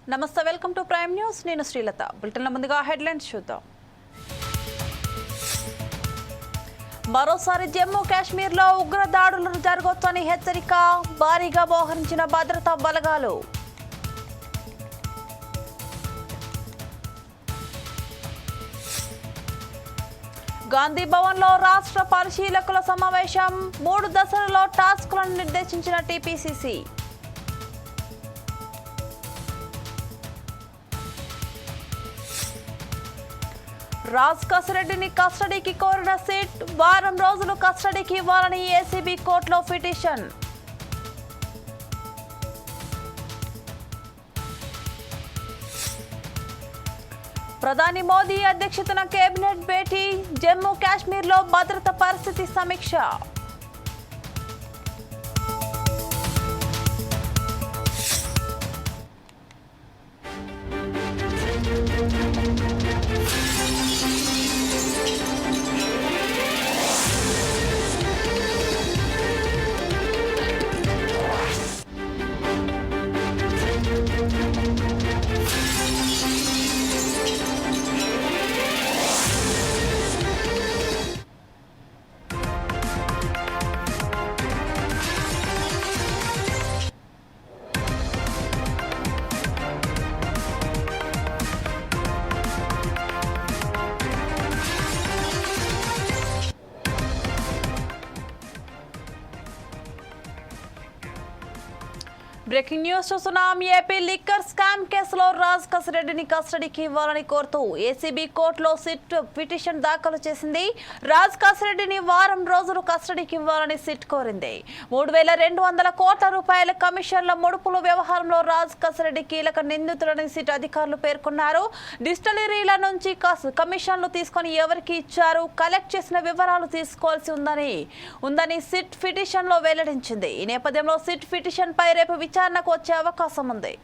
నమస్తే, welcome to prime news. నేను శ్రీలత. బులెటిన్ల ముందుగా హెడ్లైన్స్ చూద్దాం. మరోసారి జమ్మూ కాశ్మీర్లో ఉగ్ర దాడులు జరగొచ్చని హెచ్చరిక, భారీగా మోహరించిన భద్రతా బలగాలు. గాంధీ భవన్లో రాష్ట్ర పరిశీలకుల సమావేశం, 3 దశలలో టాస్క్లను నిర్దేశించిన టీపీసీసీ. రాజ్ కసిరెడ్డిని కస్టడీకి కోరిన సిట్, వారం రోజులు కస్టడీకి ఇవ్వాలని ఏసీబీ కోర్టులో పిటిషన్. ప్రధాని మోదీ అధ్యక్షతన కేబినెట్ భేటీ, జమ్మూ కాశ్మీర్లో భద్రతా పరిస్థితి సమీక్ష. బ్రేకింగ్ న్యూస్ చూస్తున్నాం. ఏపీ లిక్కర్ స్కామ్ కేసులో రాజ్ కసిరెడ్డిని కస్టడీకి ఇవ్వాలని కోరుతూ ఏసీబీ కోర్టులో సిట్ పిటిషన్ దాఖలు చేసింది. రాజ్ కసిరెడ్డిని వారం రోజులు కస్టడీకి ఇవ్వాలని సిట్ కోరింది. 3,200 కోట్ల రూపాయల కమిషన్ల ముడుపుల వ్యవహారంలో రాజ్ కసిరెడ్డి కీలక నిందితులని సిట్ అధికారులు పేర్కొన్నారు. డిస్టిలరీల నుంచి కమిషన్లు తీసుకొని ఎవరికి ఇచ్చారు, కలెక్ట్ చేసిన వివరాలు తీసుకోవాల్సి ఉందని సిట్ పిటిషన్ లో వెల్లడించింది. ఈ నేపథ్యంలో సిట్ పిటిషన్ పై రేపు విచారణకు వచ్చే అవకాశం ఉంది.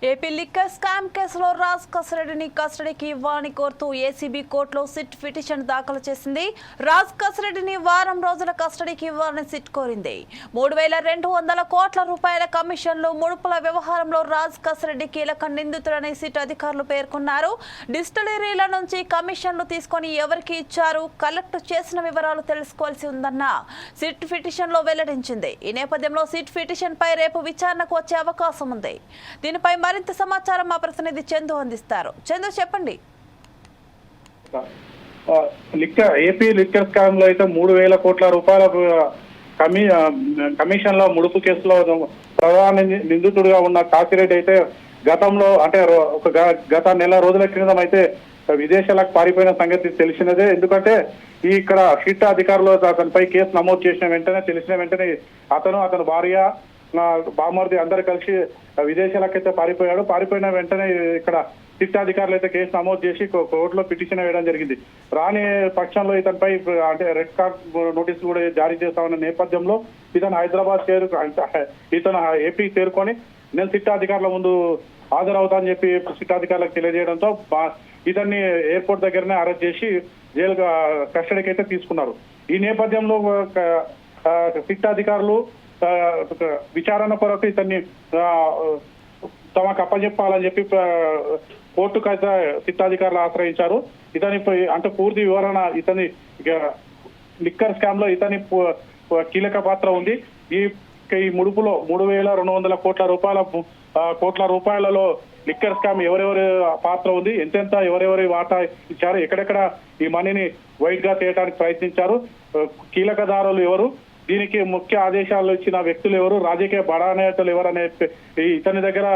ఏపీ లిక్కర్ స్కామ్ కేసులో రాజ్ కసిరెడ్డిని కస్టడీకి ఇవ్వాలని కోరుతూ ఏసీబీ కోర్టులో సిట్ పిటిషన్ దాఖలు చేసింది. రాజ్ కసిరెడ్డిని వారం రోజుల కస్టడీకి ఇవ్వాలని సిట్ కోరింది. 3,200 కోట్ల రూపాయల కమిషన్లు ముడుపుల వ్యవహారంలో రాజ్ కసిరెడ్డి కీలక నిందితులని సిట్ అధికారులు పేర్కొన్నారు. డిస్టిలరీల నుంచి కమిషన్లు తీసుకొని ఎవరికి ఇచ్చారు, కలెక్ట్ చేసిన వివరాలు తెలుసుకోవాల్సి ఉందన్న సిట్ పిటిషన్ లో వెల్లడించింది. ఈ నేపథ్యంలో సిట్ పిటిషన్ పై రేపు విచారణకు వచ్చే అవకాశం ఉంది. దీనిపై మరింత సమాచారం మా ప్రతినిధి చందు అందిస్తారు. చందు, చెప్పండి. ఏపీ లిక్కర్ స్కామ్ లో అయితే 3,000 కోట్ల రూపాయల కమిషన్ లో ముడుపు కేసులో ప్రధాన నిందితుడిగా ఉన్న కాసిరెడ్డి అయితే గతంలో అంటే గత నెల రోజుల క్రితం అయితే విదేశాలకు పారిపోయిన సంగతి తెలిసినదే. ఎందుకంటే ఇక్కడ సిట్ అధికారులు అతనిపై కేసు నమోదు తెలిసిన వెంటనే అతను భార్య, బామర్ది అందరు కలిసి విదేశాలకైతే పారిపోయిన వెంటనే ఇక్కడ సిట్ అధికారులు అయితే కేసు నమోదు చేసి కోర్టులో పిటిషన్ వేయడం జరిగింది. రాని పక్షంలో ఇతనిపై అంటే రెడ్ కార్డ్ నోటీస్ కూడా జారీ చేస్తామన్న నేపథ్యంలో ఇతను ఏపీ చేరుకొని నేను సిట్ అధికారుల ముందు హాజరవుతా అని చెప్పి సిట్ అధికారులకు తెలియజేయడంతో ఇతన్ని ఎయిర్పోర్ట్ దగ్గరనే అరెస్ట్ చేసి జైలు కస్టడీకి అయితే తీసుకున్నారు. ఈ నేపథ్యంలో సిట్ అధికారులు విచారణ కొరకు ఇతన్ని తమకు అప్పచెప్పాలని చెప్పి కోర్టుకు అయితే సిట్ అధికారులు ఆశ్రయించారు. ఇతని అంటే పూర్తి వివరణ, ఇతని లిక్కర్ స్కామ్ లో ఇతని కీలక పాత్ర ఉంది. ఈ ముడుపులో 3,200 కోట్ల రూపాయలలో లిక్కర్ స్కామ్ ఎవరెవరి పాత్ర ఉంది, ఎంతెంత ఎవరెవరి వాటా ఇచ్చారు, ఎక్కడెక్కడ ఈ మనీని వైట్ గా చేయడానికి ప్రయత్నించారు, కీలకదారులు ఎవరు, దీనికి ముఖ్య ఆదేశాలు ఇచ్చిన వ్యక్తులు ఎవరు, రాజకీయ బడా నేతలు ఎవరనే ఇతని దగ్గర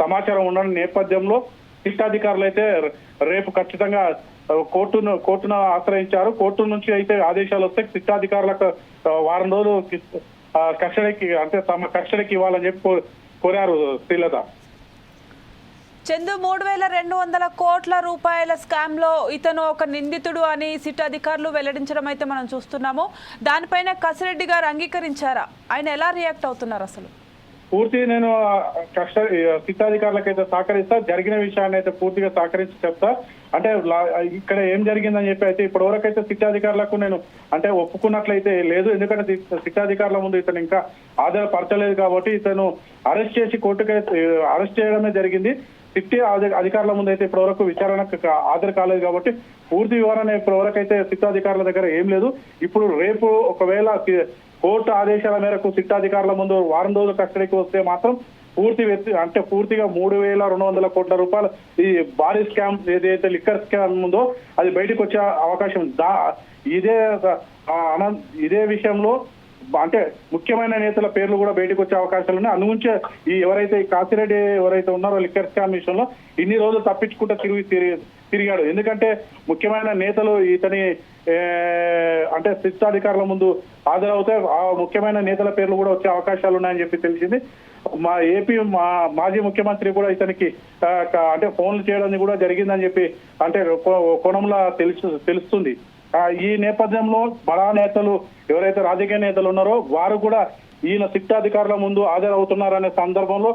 సమాచారం ఉన్న నేపథ్యంలో సిట్ అధికారులు అయితే రేపు ఖచ్చితంగా కోర్టును ఆశ్రయించారు. కోర్టు నుంచి అయితే ఆదేశాలు వస్తే సిట్ అధికారులకు వారం రోజులు కస్టడీకి అంటే తమ కస్టడీకి ఇవ్వాలని చెప్పి కోరారు శ్రీలత. చందు 3,200 కోట్ల రూపాయల స్కామ్ లో ఇతను ఒక నిందితుడు అని సిట్ అధికారులు వెల్లడించడం అయితే మనం చూస్తున్నాము. దానిపైన కసిరెడ్డి గారు అంగీకరించారా? ఆయన ఎలా రియాక్ట్ అవుతున్నారు? అసలు పూర్తి నేను సిట్ అధికారులకు అయితే సహకరిస్తా, జరిగిన విషయాన్ని అయితే పూర్తిగా సహకరించి చెప్తా. అంటే ఇక్కడ ఏం జరిగిందని చెప్పి అయితే ఇప్పటి వరకు అయితే సిట్ అధికారులకు నేను అంటే ఒప్పుకున్నట్లయితే లేదు. ఎందుకంటే సిట్ అధికారుల ముందు ఇతను ఇంకా ఆధారపరచలేదు కాబట్టి ఇతను అరెస్ట్ చేసి కోర్టుకు అరెస్ట్ చేయడమే జరిగింది. సిట్ అధికారుల ముందు అయితే ఇప్పటి వరకు విచారణకు హాజరు కాలేదు కాబట్టి పూర్తి వివరణ ఇప్పటి వరకు అయితే సిట్ అధికారుల దగ్గర ఏం లేదు. ఇప్పుడు రేపు ఒకవేళ కోర్టు ఆదేశాల మేరకు సిట్ అధికారుల ముందు వారం రోజుల కస్టడీకి వస్తే మాత్రం పూర్తిగా 3,200 కోట్ల రూపాయలు ఈ భారీ స్కామ్ ఏదైతే లిక్కర్ స్కామ్ ఉందో అది బయటకు వచ్చే అవకాశం ఇదే విషయంలో అంటే ముఖ్యమైన నేతల పేర్లు కూడా బయటకు వచ్చే అవకాశాలు ఉన్నాయి. అందుగుంచే ఎవరైతే ఈ కాసిరెడ్డి ఎవరైతే ఉన్నారో లిక్కర్ స్కామ్ విషయంలో ఇన్ని రోజులు తప్పించుకుంటూ తిరిగాడు. ఎందుకంటే ముఖ్యమైన నేతలు ఇతని అంటే సిట్ అధికారుల ముందు హాజరవుతే ఆ ముఖ్యమైన నేతల పేర్లు కూడా వచ్చే అవకాశాలు ఉన్నాయని చెప్పి తెలిసింది. ఏపీ మాజీ ముఖ్యమంత్రి కూడా ఇతనికి అంటే ఫోన్లు చేయడం కూడా జరిగిందని చెప్పి అంటే కోణంలో తెలుస్తుంది. ఈ నేపథ్యంలో బడా నేతలు ఎవరైతే రాజకీయ నేతలు ఉన్నారో వారు కూడా ఈయన సిట్ అధికారుల ముందు హాజరవుతున్నారనే సందర్భంలో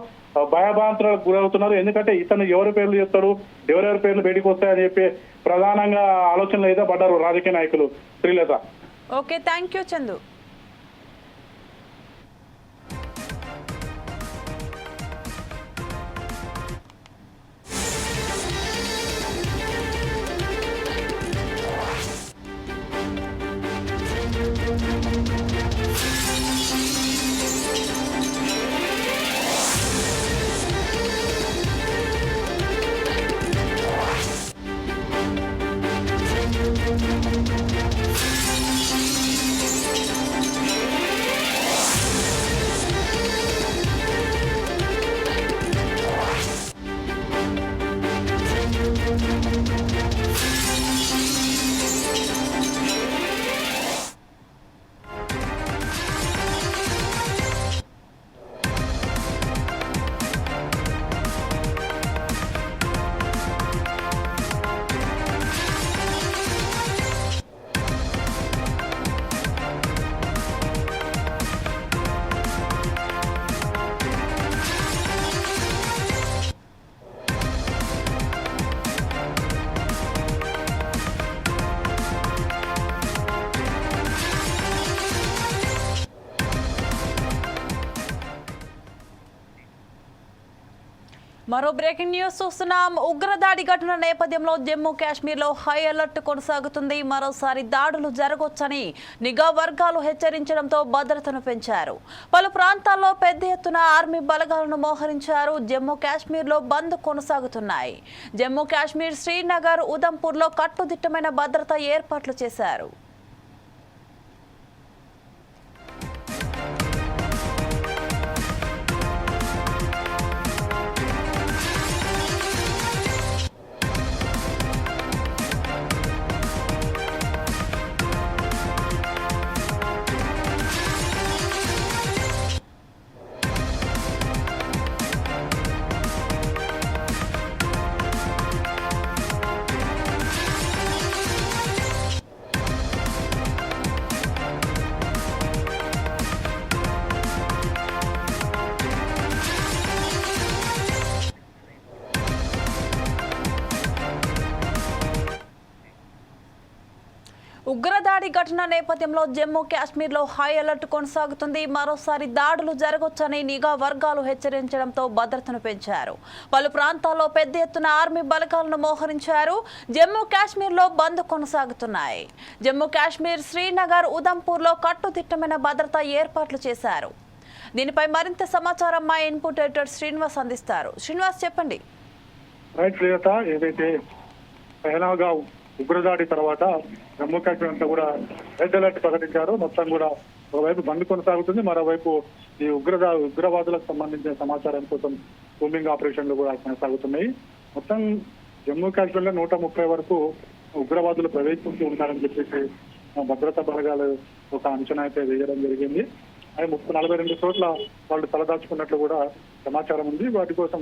భయభ్రాంతులకు గురవుతున్నారు. ఎందుకంటే ఇతను ఎవరి పేర్లు చెప్తాడు, ఎవరెవరి పేర్లు బయటకు వస్తాయని చెప్పి ప్రధానంగా ఆలోచనలు అయితే పడ్డారు రాజకీయ నాయకులు. Srilatha. Okay, thank you Chandu. మరో బ్రేకింగ్ న్యూస్ చూస్తున్నాం. ఉగ్రదాడి ఘటన నేపథ్యంలో జమ్మూ కాశ్మీర్లో హై అలర్ట్ కొనసాగుతుంది. మరోసారి దాడులు జరగొచ్చని నిఘా వర్గాలు హెచ్చరించడంతో భద్రతను పెంచారు. పలు ప్రాంతాల్లో పెద్ద ఎత్తున ఆర్మీ బలగాలను మోహరించారు. జమ్మూ కాశ్మీర్లో బంద్ కొనసాగుతున్నాయి. జమ్మూ కాశ్మీర్ శ్రీనగర్, ఉదంపూర్లో కట్టుదిట్టమైన భద్రతా ఏర్పాట్లు చేశారు. ఉగ్రదాడి ఘటన నేపథ్యంలో జమ్మూ కాశ్మీర్లో హై అలర్ట్ కొనసాగుతుంది. మరోసారి దాడులు జరగొచ్చని నిఘా వర్గాలు హెచ్చరించడంతో భద్రతను పెంచారు. పలు ప్రాంతాల్లో పెద్ద ఎత్తున ఆర్మీ బలగాలను మోహరించారు. జమ్మూ కాశ్మీర్లో బంద్ కొనసాగుతున్నాయి. జమ్మూ కాశ్మీర్ శ్రీనగర్, ఉదంపూర్లో కట్టుదిట్టమైన భద్రతా ఏర్పాట్లు చేశారు. దీనిపై మరింత సమాచారం మా ఇన్పుట్ ఎడిటర్ శ్రీనివాస్ అందిస్తారు. శ్రీనివాస్, చెప్పండి. ఏదైతే పహల్గామ్ ఉగ్రదాడి తర్వాత జమ్మూ కాశ్మీర్ అంతా కూడా రెడ్ అలర్ట్ ప్రకటించారు. మొత్తం కూడా ఒకవైపు బంద్ కొనసాగుతుంది, మరోవైపు ఈ ఉగ్రవాదులకు సంబంధించిన సమాచారం కోసం కూంబింగ్ ఆపరేషన్లు కూడా కొనసాగుతున్నాయి. మొత్తం జమ్మూ కాశ్మీర్ లో 130 వరకు ఉగ్రవాదులు ప్రవేశించి ఉన్నారని చెప్పేసి భద్రతా బలగాలు ఒక అంచనా అయితే వేయడం జరిగింది. అది 42 చోట్ల వాళ్ళు తలదాచుకున్నట్లు కూడా సమాచారం ఉంది. వాటి కోసం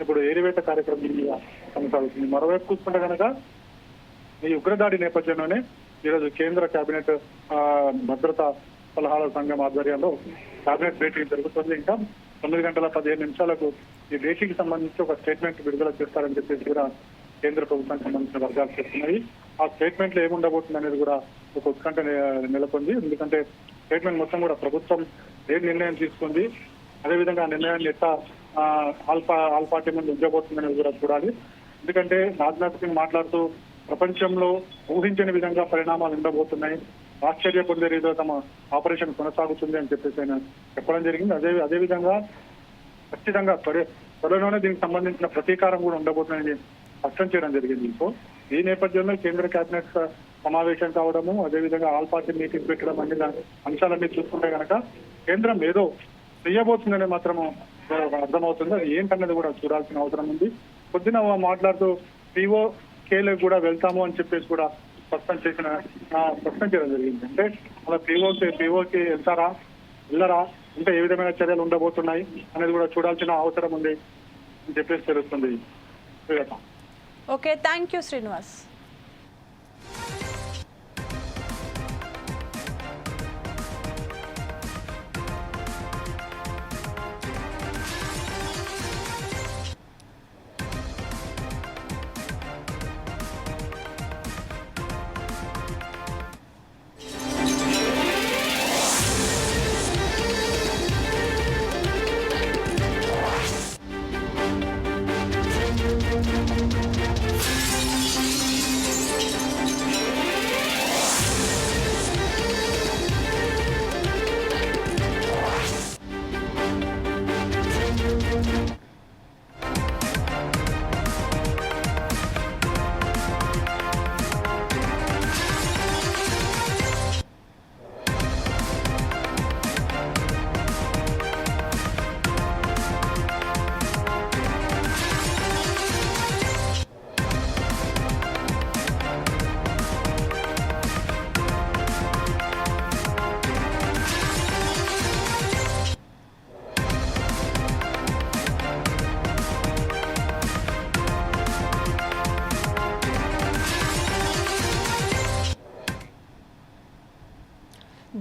ఇప్పుడు ఏరివేట కార్యక్రమం కొనసాగుతుంది. మరోవైపు చూసుకుంటే కనుక ఈ ఉగ్రదాడి నేపథ్యంలోనే ఈరోజు కేంద్ర కేబినెట్ భద్రతా సలహాల సంఘం ఆధ్వర్యంలో కేబినెట్ భేటీ జరుగుతుంది. ఇంకా 9:15 ఈ భేటీకి సంబంధించి ఒక స్టేట్మెంట్ విడుదల చేస్తారని చెప్పేసి కూడా కేంద్ర ప్రభుత్వానికి సంబంధించిన వర్గాలు చెప్తున్నాయి. ఆ స్టేట్మెంట్ లో ఏముండబోతుంది అనేది కూడా ఒక ఉత్కంఠ నెలకొంది. ఎందుకంటే స్టేట్మెంట్ మొత్తం కూడా ప్రభుత్వం ఏ నిర్ణయం తీసుకుంది, అదేవిధంగా ఆ నిర్ణయాన్ని ఎట్లా ఆల్ పార్టీ ముందు ఉంచబోతుందనేది కూడా చూడాలి. ఎందుకంటే రాజ్నాథ్ సింగ్ మాట్లాడుతూ ప్రపంచంలో ఊహించని విధంగా పరిణామాలు ఉండబోతున్నాయి, ఆశ్చర్య పొందే రీతిలో తమ ఆపరేషన్ కొనసాగుతుంది అని చెప్పేసి ఆయన చెప్పడం జరిగింది. అదేవిధంగా ఖచ్చితంగా త్వరలోనే దీనికి సంబంధించిన ప్రతీకారం కూడా ఉండబోతుందని స్పష్టం చేయడం జరిగింది. సో ఈ నేపథ్యంలో కేంద్ర కేబినెట్ సమావేశం కావడము, అదేవిధంగా ఆల్ పార్టీ మీటింగ్ పెట్టడం అనే అంశాలన్నీ చూసుకుంటే కనుక కేంద్రం ఏదో చెయ్యబోతుందని మాత్రము అర్థమవుతుంది. అది ఏంటన్నది కూడా చూడాల్సిన అవసరం ఉంది. పొద్దున మాట్లాడుతూ POKలకు కూడా వెళ్తాము అని చెప్పేసి కూడా స్పష్టం చేయడం జరిగింది. అంటే అలా POK వెళ్తారా, వెళ్ళరా, ఇంకా ఏ విధమైన చర్యలు ఉండబోతున్నాయి అనేది కూడా చూడాల్సిన అవసరం ఉంది అని చెప్పేసి తెలుస్తుంది. Okay, thank you Srinivas.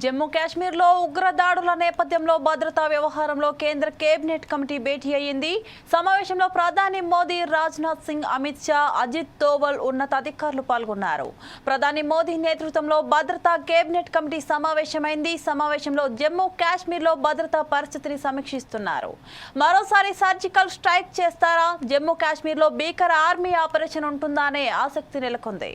Jammu కాశ్మీర్లో ఉగ్రదాడుల నేపథ్యంలో భద్రతా వ్యవహారంలో కేంద్ర కేబినెట్ కమిటీ భేటీ అయ్యింది. సమావేశంలో ప్రధాని మోదీ, రాజ్నాథ్ సింగ్, అమిత్ షా, అజిత్ దోవల్ ఉన్నతాధికారులు పాల్గొన్నారు. ప్రధాని మోదీ నేతృత్వంలో భద్రతా కేబినెట్ కమిటీ సమావేశమైంది. సమావేశంలో జమ్మూ కాశ్మీర్లో భద్రతా పరిస్థితిని సమీక్షిస్తున్నారు. మరోసారి సర్జికల్ స్ట్రైక్ చేస్తారా, జమ్మూ కాశ్మీర్లో భీకర ఆర్మీ ఆపరేషన్ ఉంటుందా అనే ఆసక్తి నెలకొంది.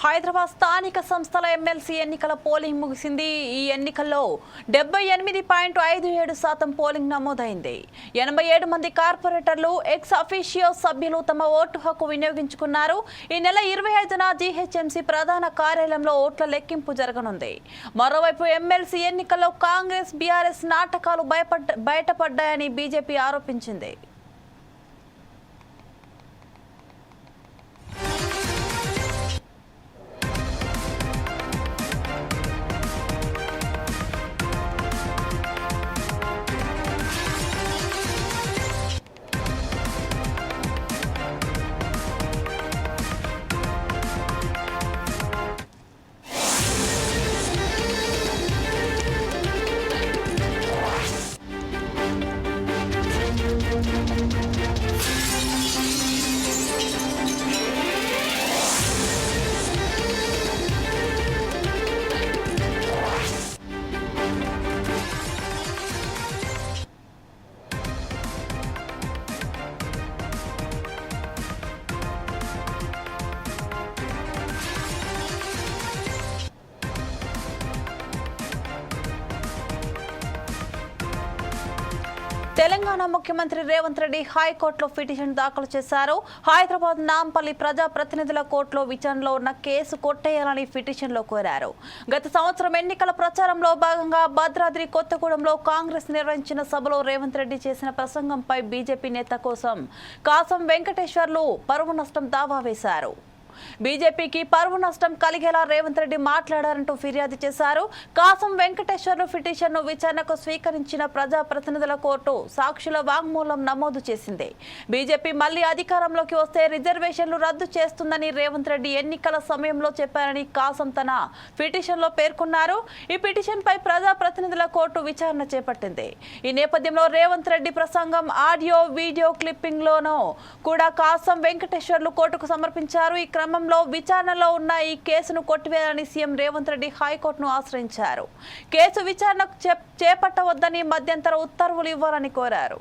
హైదరాబాద్ స్థానిక సంస్థల ఎమ్మెల్సీ ఎన్నికల పోలింగ్ ముగిసింది. ఈ ఎన్నికల్లో 78.57% పోలింగ్ నమోదైంది. 87 మంది కార్పొరేటర్లు, ఎక్స్ అఫీషియో సభ్యులు తమ ఓటు హక్కు వినియోగించుకున్నారు. ఈ నెల 25న జీహెచ్ఎంసీ ప్రధాన కార్యాలయంలో ఓట్ల లెక్కింపు జరగనుంది. మరోవైపు ఎమ్మెల్సీ ఎన్నికల్లో కాంగ్రెస్, బీఆర్ఎస్ నాటకాలు బయటపడ్డాయని బీజేపీ ఆరోపించింది. తెలంగాణ ముఖ్యమంత్రి రేవంత్ రెడ్డి హైకోర్టులో పిటిషన్ దాఖలు చేశారు. హైదరాబాద్ నాంపల్లి ప్రజా ప్రతినిధుల కోర్టులో విచారణలో ఉన్న కేసు కొట్టేయాలని పిటిషన్లో కోరారు. గత సంవత్సరం ఎన్నికల ప్రచారంలో భాగంగా భద్రాద్రి కొత్తగూడెంలో కాంగ్రెస్ నిర్వహించిన సభలో రేవంత్ రెడ్డి చేసిన ప్రసంగంపై బీజేపీ నేత కోసం కాసం వెంకటేశ్వర్లు పరువు నష్టం దావా వేశారు. బీజేపీకి పరువు నష్టం కలిగేలా రేవంత్ రెడ్డి మాట్లాడారంటూ ఫిర్యాదు చేశారు. కాసం వెంకటేశ్వర్లు పిటిషన్ను విచారణకు స్వీకరించిన ప్రజాప్రతినిధుల కోర్టు సాక్షుల వాంగ్మూలం నమోదు చేసింది. బీజేపీ మళ్లీ అధికారంలోకి వస్తే రిజర్వేషన్లు రద్దు చేస్తుందని రేవంత్ రెడ్డి ఎన్నికల సమయంలో చెప్పారని కాసం తన పిటిషన్లో పేర్కొన్నారు. ఈ పిటిషన్పై ప్రజాప్రతినిధుల కోర్టు విచారణ చేపట్టింది. ఈ నేపథ్యంలో రేవంత్ రెడ్డి ప్రసంగం ఆడియో వీడియో క్లిప్పింగ్లోనూ కూడా కాసం వెంకటేశ్వర్లు కోర్టుకు సమర్పించారు. ఈ క్రమంలో విచారణలో ఉన్న ఈ కేసును కొట్టివేయాలని సీఎం రేవంత్ రెడ్డి హైకోర్టును ఆశ్రయించారు. కేసు విచారణ చేపట్టవద్దని మధ్యంతర ఉత్తర్వులు ఇవ్వాలని కోరారు.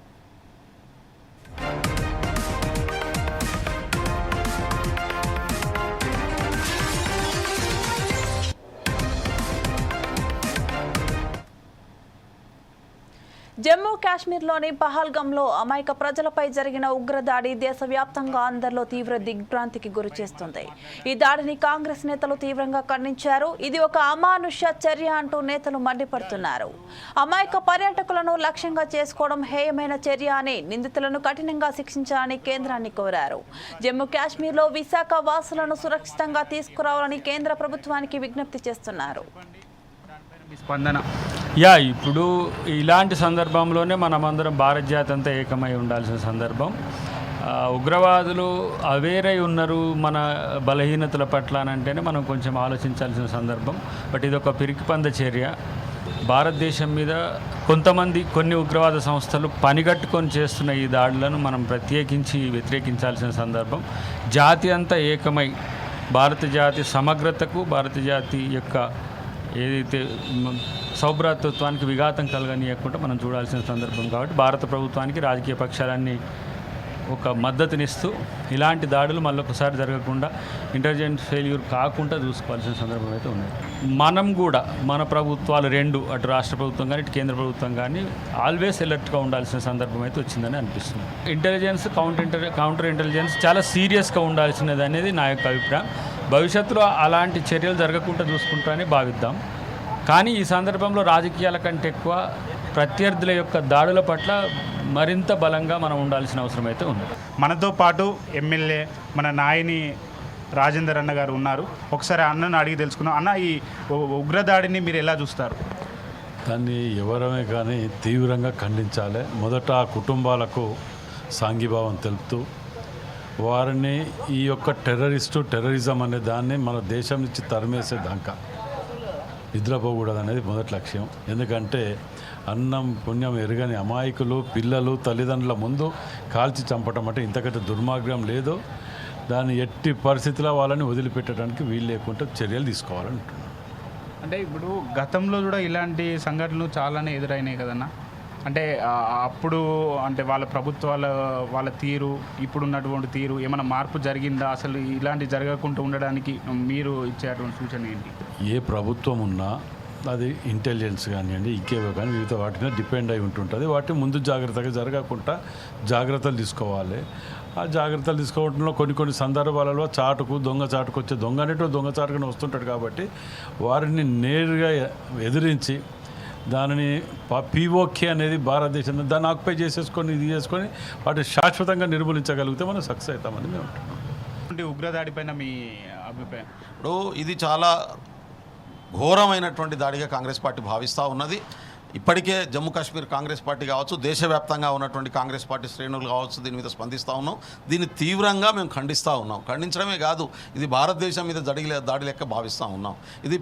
జమ్మూ కాశ్మీర్లోని పహల్గాంలో అమాయక ప్రజలపై జరిగిన ఉగ్రదాడి దేశవ్యాప్తంగా అందరిలో తీవ్ర దిగ్భ్రాంతికి గురిచేస్తుంది. ఈ దాడిని కాంగ్రెస్ నేతలు తీవ్రంగా ఖండించారు. ఇది ఒక అమానుష్య చర్య అంటూ నేతలు మండిపడుతున్నారు. అమాయక పర్యాటకులను లక్ష్యంగా చేసుకోవడం హేయమైన చర్య అని నిందితులను కఠినంగా శిక్షించాలని కేంద్రాన్ని కోరారు. జమ్మూ కాశ్మీర్లో విశాఖ వాసులను సురక్షితంగా తీసుకురావాలని కేంద్ర ప్రభుత్వానికి విజ్ఞప్తి చేస్తున్నారు. ఇప్పుడు ఇలాంటి సందర్భంలోనే మనమందరం భారత జాతి అంతా ఏకమై ఉండాల్సిన సందర్భం. ఉగ్రవాదులు అవేరై ఉన్నారు మన బలహీనతల పట్ల అని అంటేనే మనం కొంచెం ఆలోచించాల్సిన సందర్భం. బట్ ఇది ఒక పిరికిపంద చర్య. భారతదేశం మీద కొన్ని ఉగ్రవాద సంస్థలు పనిగట్టుకొని చేస్తున్న ఈ దాడులను మనం ప్రత్యేకించి వ్యతిరేకించాల్సిన సందర్భం. జాతి అంతా ఏకమై భారత జాతి సమగ్రతకు, భారత జాతి యొక్క ఏదైతే సౌభ్రాతృత్వానికి విఘాతం కలగనీయకుండా మనం చూడాల్సిన సందర్భం. కాబట్టి భారత ప్రభుత్వానికి రాజకీయ పక్షాలన్నీ ఒక మద్దతునిస్తూ ఇలాంటి దాడులు మళ్ళొకసారి జరగకుండా ఇంటెలిజెన్స్ ఫెయిల్యూర్ కాకుండా చూసుకోవాల్సిన సందర్భం అయితే ఉంది. మనం కూడా మన ప్రభుత్వాలు రెండు, అటు రాష్ట్ర ప్రభుత్వం కానీ ఇటు కేంద్ర ప్రభుత్వం కానీ ఆల్వేస్ అలర్ట్గా ఉండాల్సిన సందర్భం అయితే వచ్చిందని అనిపిస్తుంది. ఇంటెలిజెన్స్ కౌంటర్ ఇంటెలిజెన్స్ చాలా సీరియస్గా ఉండాల్సినది అనేది నా యొక్క అభిప్రాయం. భవిష్యత్తులో అలాంటి చర్యలు జరగకుండా చూసుకుంటానే భావిద్దాం. కానీ ఈ సందర్భంలో రాజకీయాల కంటే ఎక్కువ ప్రత్యర్థుల యొక్క దాడుల పట్ల మరింత బలంగా మనం ఉండాల్సిన అవసరం అయితే ఉంది. మనతో పాటు ఎమ్మెల్యే మన నాయని రాజేందర్ అన్న గారు ఉన్నారు. ఒకసారి అన్నను అడిగి తెలుసుకుందాం. అన్న, ఈ ఉగ్రదాడిని మీరు ఎలా చూస్తారు? దాన్ని ఎవరమే కానీ తీవ్రంగా ఖండించాలి. మొదట ఆ కుటుంబాలకు సాంఘీభావం తెలుపుతూ వారిని ఈ యొక్క టెర్రరిజం అనే దాన్ని మన దేశం నుంచి తరిమేసే దాకా నిద్రపోకూడదు అనేది మొదటి లక్ష్యం. ఎందుకంటే అన్నం పుణ్యం ఎరగని అమాయకులు, పిల్లలు, తల్లిదండ్రుల ముందు కాల్చి చంపటం అంటే ఇంతకంటే దుర్మార్గం లేదు. దాన్ని ఎట్టి పరిస్థితుల్లో వాళ్ళని వదిలిపెట్టడానికి వీలు లేకుండా చర్యలు తీసుకోవాలంటున్నాను. అంటే ఇప్పుడు గతంలో కూడా ఇలాంటి సంఘటనలు చాలానే ఎదురైనాయి కదన్నా. అంటే అప్పుడు అంటే వాళ్ళ ప్రభుత్వాల వాళ్ళ తీరు, ఇప్పుడున్నటువంటి తీరు ఏమైనా మార్పు జరిగిందా? అసలు ఇలాంటి జరగకుండా ఉండడానికి మీరు ఇచ్చేటువంటి సూచన ఏంటి? ఏ ప్రభుత్వం ఉన్నా అది ఇంటెలిజెన్స్ కానివ్వండి, ఇంకేవో కానీ వివిధ వాటి మీద డిపెండ్ అయి ఉంటుంటుంది. వాటిని ముందు జాగ్రత్తగా జరగకుండా జాగ్రత్తలు తీసుకోవాలి. ఆ జాగ్రత్తలు తీసుకోవడంలో కొన్ని సందర్భాలలో దొంగ చాటుకు వచ్చే దొంగ అనేటువంటి దొంగ చాటుకుని వస్తుంటాడు. కాబట్టి వారిని నేరుగా ఎదిరించి దానిని పీఓకే అనేది భారతదేశం దాన్ని ఆక్యుపై చేసేసుకొని ఇది చేసుకొని వాటిని శాశ్వతంగా నిర్మూలించగలిగితే మనం సక్సెస్ అవుతామని మేము అంటున్నాం. ఉగ్రదాడిపైన మీ అభిప్రాయం? ఇప్పుడు ఇది చాలా ఘోరమైనటువంటి దాడిగా కాంగ్రెస్ పార్టీ భావిస్తూ ఉన్నది. ఇప్పటికే జమ్మూ కాశ్మీర్ కాంగ్రెస్ పార్టీ కావచ్చు, దేశవ్యాప్తంగా ఉన్నటువంటి కాంగ్రెస్ పార్టీ శ్రేణులు కావచ్చు, దీని మీద స్పందిస్తూ ఉన్నాం. దీన్ని తీవ్రంగా మేము ఖండిస్తూ ఉన్నాం. ఖండించడమే కాదు, ఇది భారతదేశం మీద దాడి లెక్క భావిస్తూ ఉన్నాం. ఇది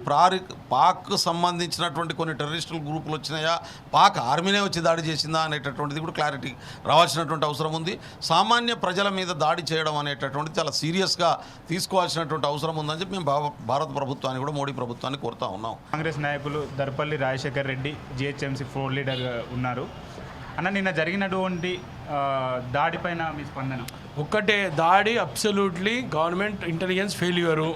పాక్ సంబంధించినటువంటి కొన్ని టెర్రరిస్టుల గ్రూపులు వచ్చినాయా, పాక్ ఆర్మీనే వచ్చి దాడి చేసిందా అనేటటువంటిది కూడా క్లారిటీ రావాల్సినటువంటి అవసరం ఉంది. సామాన్య ప్రజల మీద దాడి చేయడం అనేటటువంటిది చాలా సీరియస్గా తీసుకోవాల్సినటువంటి అవసరం ఉందని చెప్పి మేము భారత ప్రభుత్వాన్ని కూడా మోడీ ప్రభుత్వాన్ని కోరుతా ఉన్నాం. కాంగ్రెస్ నాయకులు దర్పల్లి రాజశేఖర్ రెడ్డి జిహెచ్ఎంసీ ఫ్లోర్ లీడర్గా ఉన్నారు. అన్న, నిన్న జరిగినటువంటి దాడిపైన మీ స్పందన? ఒక్కటే దాడి అబ్సల్యూట్లీ గవర్నమెంట్ ఇంటెలిజెన్స్ ఫెయిల్యూరు.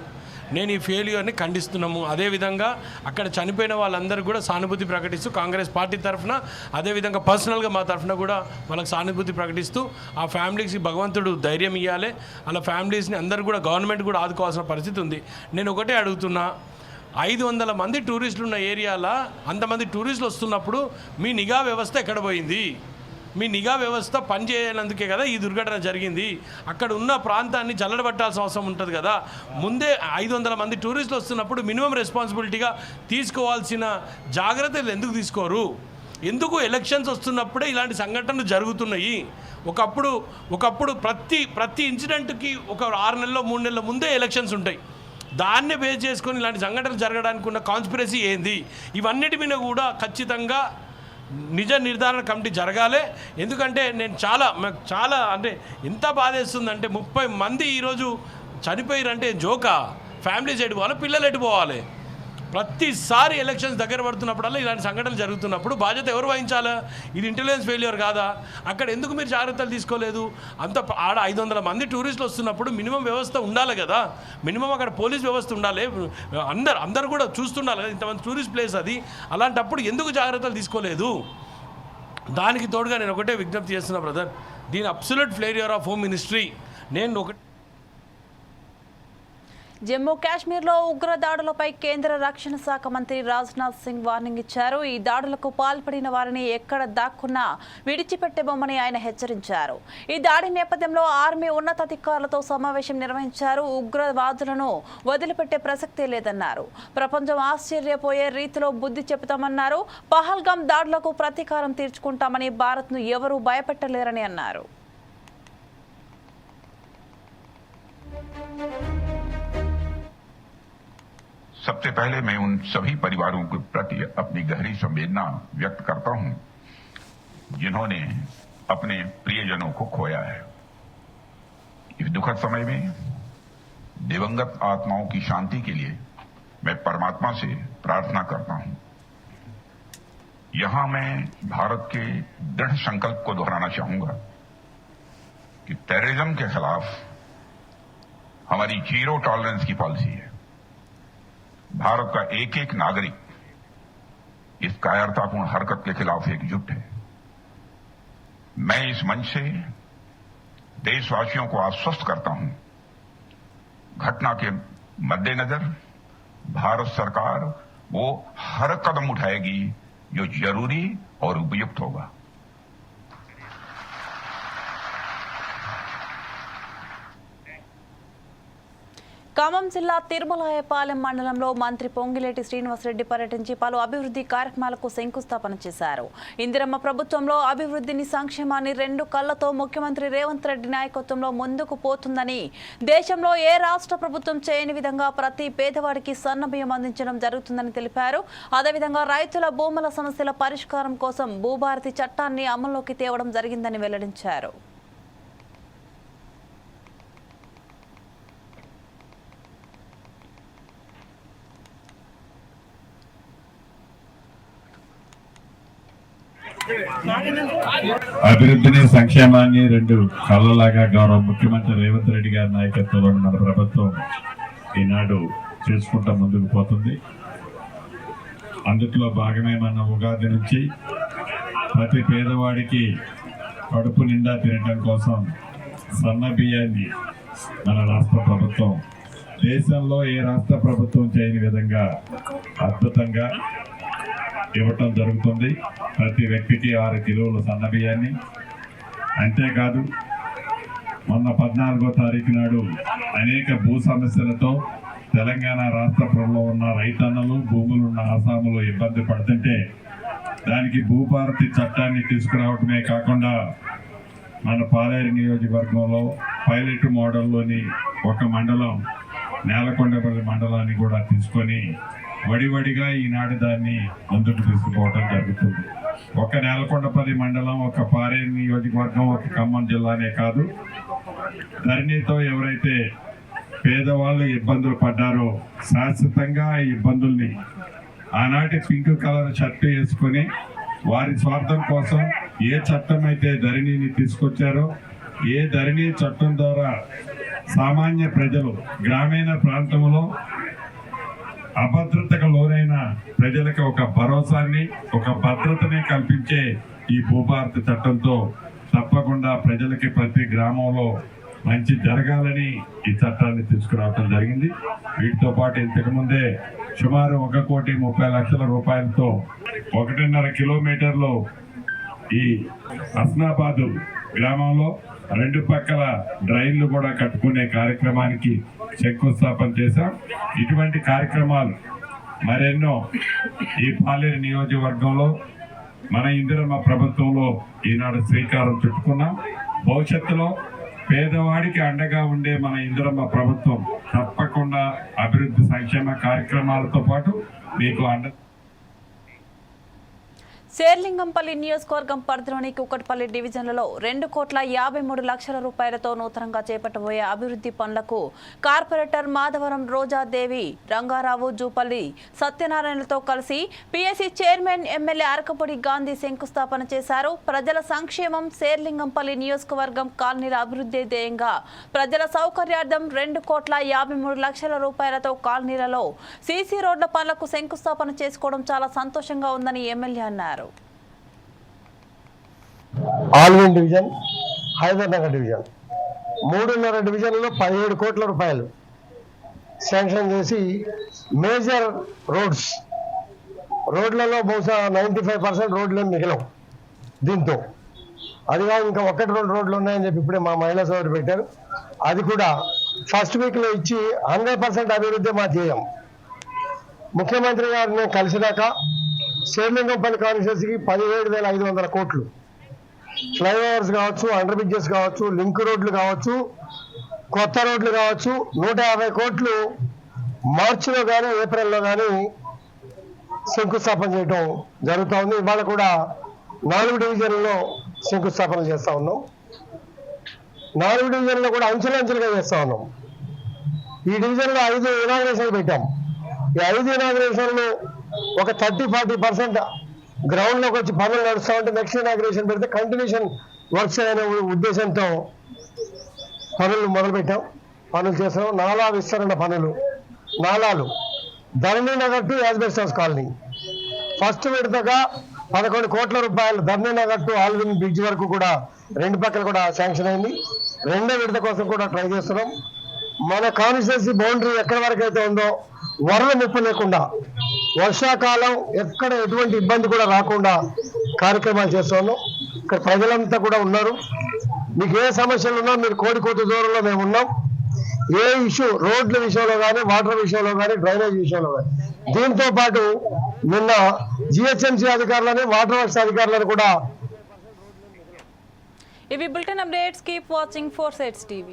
నేను ఈ ఫెయిల్యూర్ని ఖండిస్తున్నాము. అదేవిధంగా అక్కడ చనిపోయిన వాళ్ళందరూ కూడా సానుభూతి ప్రకటిస్తూ కాంగ్రెస్ పార్టీ తరఫున, అదేవిధంగా పర్సనల్గా మా తరఫున కూడా వాళ్ళకి సానుభూతి ప్రకటిస్తూ ఆ ఫ్యామిలీస్కి భగవంతుడు ధైర్యం ఇవ్వాలి. అలా ఫ్యామిలీస్ని అందరూ కూడా గవర్నమెంట్ కూడా ఆదుకోవాల్సిన పరిస్థితి ఉంది. నేను ఒకటే అడుగుతున్నా, 500 మంది టూరిస్టులు ఉన్న ఏరియాలో అంతమంది టూరిస్టులు వస్తున్నప్పుడు మీ నిఘా వ్యవస్థ ఎక్కడ పోయింది? మీ నిఘా వ్యవస్థ పనిచేయనందుకే కదా ఈ దుర్ఘటన జరిగింది. అక్కడ ఉన్న ప్రాంతాన్ని జల్లడబట్టాల్సిన అవసరం ఉంటుంది కదా. ముందే 500 మంది టూరిస్టులు వస్తున్నప్పుడు మినిమం రెస్పాన్సిబిలిటీగా తీసుకోవాల్సిన జాగ్రత్తలు ఎందుకు తీసుకోరు? ఎందుకు ఎలక్షన్స్ వస్తున్నప్పుడే ఇలాంటి సంఘటనలు జరుగుతున్నాయి? ఒకప్పుడు ప్రతి ఇన్సిడెంట్కి ఒక 6 నెలల్లో 3 నెలల ముందే ఎలక్షన్స్ ఉంటాయి. దాన్నే బేస్ చేసుకొని ఇలాంటి సంఘటనలు జరగడానికి ఉన్న కాన్స్పిరసీ ఏంది? ఇవన్నిటి మీద కూడా ఖచ్చితంగా నిజ నిర్ధారణ కమిటీ జరగాలి. ఎందుకంటే నాకు చాలా అంటే ఎంత బాధేస్తుందంటే 30 మంది ఈరోజు చనిపోయారంటే జోకా? ఫ్యామిలీస్ ఎటు పోవాలి, పిల్లలు ఎటు పోవాలి? ప్రతిసారి ఎలక్షన్స్ దగ్గర పడుతున్నప్పుడల్లా ఇలాంటి సంఘటనలు జరుగుతున్నప్పుడు బాధ్యత ఎవరు వహించాలా? ఇది ఇంటెలిజెన్స్ ఫెయిల్యూర్ కాదా? అక్కడ ఎందుకు మీరు జాగ్రత్తలు తీసుకోలేదు? ఆడ 500 మంది టూరిస్టులు వస్తున్నప్పుడు మినిమం వ్యవస్థ ఉండాలి కదా. మినిమం అక్కడ పోలీస్ వ్యవస్థ ఉండాలి. అందరు కూడా చూస్తుండాలి కదా, ఇంతమంది టూరిస్ట్ ప్లేస్ అది. అలాంటప్పుడు ఎందుకు జాగ్రత్తలు తీసుకోలేదు? దానికి తోడుగా నేను ఒకటే విజ్ఞప్తి చేస్తున్నా బ్రదర్, దీని absolute failure of home ministry. Jammu కాశ్మీర్లో ఉగ్ర దాడులపై కేంద్ర రక్షణ శాఖ మంత్రి రాజ్నాథ్ సింగ్ వార్నింగ్ ఇచ్చారు. ఈ దాడులకు పాల్పడిన వారిని ఎక్కడ దాక్కున్నా విడిచిపెట్టబోమని ఆయన హెచ్చరించారు. ఈ దాడి నేపథ్యంలో ఆర్మీ ఉన్నతాధికారులతో సమావేశం నిర్వహించారు. ఉగ్రవాదులను వదిలిపెట్టే ప్రసక్తే లేదన్నారు. ప్రపంచం ఆశ్చర్యపోయే రీతిలో బుద్ధి చెబుతామన్నారు. పహల్గామ్ దాడులకు ప్రతీకారం తీర్చుకుంటామని భారత్ను ఎవరూ భయపెట్టలేరని అన్నారు. सबसे पहले मैं उन सभी परिवारों के प्रति अपनी गहरी संवेदना व्यक्त करता हूं जिन्होंने अपने प्रियजनों को खोया है। इस दुखद समय में दिवंगत आत्माओं की शांति के लिए मैं परमात्मा से प्रार्थना करता हूं। यहां मैं भारत के दृढ़ संकल्प को दोहराना चाहूंगा कि टेररिज्म के खिलाफ हमारी जीरो टॉलरेंस की पॉलिसी है। भारत का एक एक नागरिक इस कायरतापूर्ण हरकत के खिलाफ एकजुट है। मैं इस मंच से देशवासियों को आश्वस्त करता हूं, घटना के मद्देनजर भारत सरकार वो हर कदम उठाएगी जो जरूरी और उपयुक्त होगा। ఖమ్మం జిల్లా తిరుమలాయపాలెం మండలంలో మంత్రి పొంగిలేటి శ్రీనివాసరెడ్డి పర్యటించి పలు అభివృద్ధి కార్యక్రమాలకు శంకుస్థాపన చేశారు. ఇందిరమ్మ ప్రభుత్వంలో అభివృద్ధిని, సంక్షేమాన్ని 2 కళ్లతో ముఖ్యమంత్రి రేవంత్ రెడ్డి నాయకత్వంలో ముందుకు పోతుందని, దేశంలో ఏ రాష్ట్ర ప్రభుత్వం చేయని విధంగా ప్రతి పేదవాడికి సన్నబియ్యం అందించడం జరుగుతుందని తెలిపారు. అదేవిధంగా రైతుల భూముల సమస్యల పరిష్కారం కోసం భూభారతి చట్టాన్ని అమల్లోకి తేవడం జరిగిందని వెల్లడించారు. అభివృద్ధిని, సంక్షేమాన్ని 2 కళ్ళలాగా గౌరవ ముఖ్యమంత్రి రేవంత్ రెడ్డి గారి నాయకత్వంలో మన ప్రభుత్వం ఈనాడు చేసుకుంటా ముందుకు పోతుంది. అందులో భాగమే మన ఉగాది నుంచి ప్రతి పేదవాడికి కడుపు నిండా తినడం కోసం సన్న బియ్యాన్ని మన రాష్ట్ర ప్రభుత్వం దేశంలో ఏ రాష్ట్ర ప్రభుత్వం చేయని విధంగా అద్భుతంగా ఇవ్వటం జరుగుతుంది. ప్రతి వ్యక్తికి 6 కిలోల సన్న బియ్యాన్ని. అంతేకాదు మొన్న 14వ తారీఖు నాడు అనేక భూ సమస్యలతో తెలంగాణ రాష్ట్రంలో ఉన్న రైతన్నలు, భూములున్న ఆసాములు ఇబ్బంది పడుతుంటే దానికి భూభారతి చట్టాన్ని తీసుకురావడమే కాకుండా మన పాలేరు నియోజకవర్గంలో పైలట్ మోడల్లోని ఒక మండలం నేలకొండపల్లి మండలాన్ని కూడా తీసుకొని వడివడిగా ఈనాడు దాన్ని ముందుకు తీసుకుపోవడం జరుగుతుంది. ఒక నేలకొండపల్లి మండలం, ఒక పాలేరు నియోజకవర్గం, ఒక ఖమ్మం జిల్లానే కాదు, ధరణితో ఎవరైతే పేదవాళ్ళు ఇబ్బందులు పడ్డారో శాశ్వతంగా ఈ ఇబ్బందుల్ని ఆనాటి పింక్ కలర్ షర్ట్ వేసుకొని వారి స్వార్థం కోసం ఏ చట్టం అయితే ధరణిని తీసుకొచ్చారో, ఏ ధరణి చట్టం ద్వారా సామాన్య ప్రజలు గ్రామీణ ప్రాంతంలో అభద్రతకు లోనైన ప్రజలకు ఒక భరోసాన్ని, ఒక భద్రతని కల్పించే ఈ భూభారతి చట్టంతో తప్పకుండా ప్రజలకి ప్రతి గ్రామంలో మంచి జరగాలని ఈ చట్టాన్ని తీసుకురావడం జరిగింది. వీటితో పాటు ఇంతకు ముందే సుమారు 1,30,00,000 రూపాయలతో 1.5 కిలోమీటర్లు ఈ హస్నాబాదు గ్రామంలో 2 పక్కల డ్రైన్లు కూడా కట్టుకునే కార్యక్రమానికి శంకుస్థాపన చేశాం. ఇటువంటి కార్యక్రమాలు మరెన్నో ఈ పాలేరు నియోజకవర్గంలో మన ఇందిరమ్మ ప్రభుత్వంలో ఈనాడు శ్రీకారం చుట్టుకున్నాం. భవిష్యత్తులో పేదవాడికి అండగా ఉండే మన ఇందిరమ్మ ప్రభుత్వం తప్పకుండా అభివృద్ధి సంక్షేమ కార్యక్రమాలతో పాటు మీకు అండ. శేర్లింగంపల్లి నియోజకవర్గం పరిధిలోని కుకట్పల్లి డివిజన్లలో 2,53,00,000 రూపాయలతో నూతనంగా చేపట్టబోయే అభివృద్ధి పనులకు కార్పొరేటర్ మాధవరం రోజాదేవి, రంగారావు, జూపల్లి సత్యనారాయణలతో కలిసి పిఎస్సి చైర్మన్ ఎమ్మెల్యే అరకపొడి గాంధీ శంకుస్థాపన చేశారు. ప్రజల సంక్షేమం, శేర్లింగంపల్లి నియోజకవర్గం కాలనీల అభివృద్ధి ధ్యేయంగా ప్రజల సౌకర్యార్థం 2,53,00,000 రూపాయలతో కాలనీలలో సీసీ రోడ్ల పనులకు శంకుస్థాపన చేసుకోవడం చాలా సంతోషంగా ఉందని ఎమ్మెల్యే అన్నారు. ఆల్విన్ డివిజన్, హైదర్నగర్ డివిజన్ 3.5 డివిజన్లో 17 కోట్ల రూపాయలు శాంక్షన్ చేసి మేజర్ రోడ్లలో బహుశా 95% రోడ్లు మిగిలవు. దీంతో అదిగా ఇంకా 1-2 రోడ్లు ఉన్నాయని చెప్పి ఇప్పుడే మా మహిళా సోదరు పెట్టారు. అది కూడా ఫస్ట్ వీక్లో ఇచ్చి 100% అభివృద్ధి మా ధ్యేయం. ముఖ్యమంత్రి గారిని కలిసినాక శేర్లింగంపల్లి కాన్స్టిట్యూన్సీకి 17,500 కోట్లు, ఫ్లైఓవర్స్ కావచ్చు, అండర్ బ్రిడ్జెస్ కావచ్చు, లింక్ రోడ్లు కావచ్చు, కొత్త రోడ్లు కావచ్చు, 150 కోట్లు మార్చిలో కానీ ఏప్రిల్లో కానీ శంకుస్థాపన చేయడం జరుగుతూ ఉంది. ఇవాళ కూడా 4 డివిజన్లలో శంకుస్థాపన చేస్తూ ఉన్నాం. 4 డివిజన్లో కూడా అంచెలంచెలుగా చేస్తూ ఉన్నాం. ఈ డివిజన్లో 5 ఇనాగ్రేషన్లు పెట్టాం. ఈ 5 ఇనాగ్రేషన్లు ఒక 30-40% గ్రౌండ్లోకి వచ్చి పనులు నడుస్తూ ఉంటే నెక్స్ట్ ఇనాగ్రేషన్ పెడితే కంటిన్యూషన్ వర్క్స్ అనే ఉద్దేశంతో పనులు మొదలుపెట్టాం. పనులు చేస్తాం. నాలా విస్తరణ పనులు, నాలాలు ధరణి నగర్ టు యాజ్బెస్టర్స్ కాలనీ ఫస్ట్ విడతగా 11 కోట్ల రూపాయలు ధరణి నగర్ టు ఆల్విన్ బ్రిడ్జ్ వరకు కూడా 2 పక్కల కూడా శాంక్షన్ అయింది. 2వ విడత కోసం కూడా ట్రై చేస్తున్నాం. మన కాన్స్టిట్యూన్సీ బౌండరీ ఎక్కడి వరకు అయితే ఉందో వరద ముప్పు లేకుండా, వర్షాకాలం ఎక్కడ ఎటువంటి ఇబ్బంది కూడా రాకుండా కార్యక్రమాలు చేస్తున్నాం. ఇక్కడ ప్రజలంతా కూడా ఉన్నారు. మీకు ఏ సమస్యలు ఉన్నా మీరు కోడికోత దూరంలో మేము ఉన్నాం. ఏ ఇష్యూ, రోడ్ల విషయంలో కానీ, వాటర్ విషయంలో కానీ, డ్రైనేజ్ విషయంలో కానీ. దీంతో పాటు నిన్న జిహెచ్ఎంసీ అధికారులని, వాటర్ వర్క్స్ అధికారులను కూడా. ఇవి bulletin updates. Keep watching 4 Sides TV.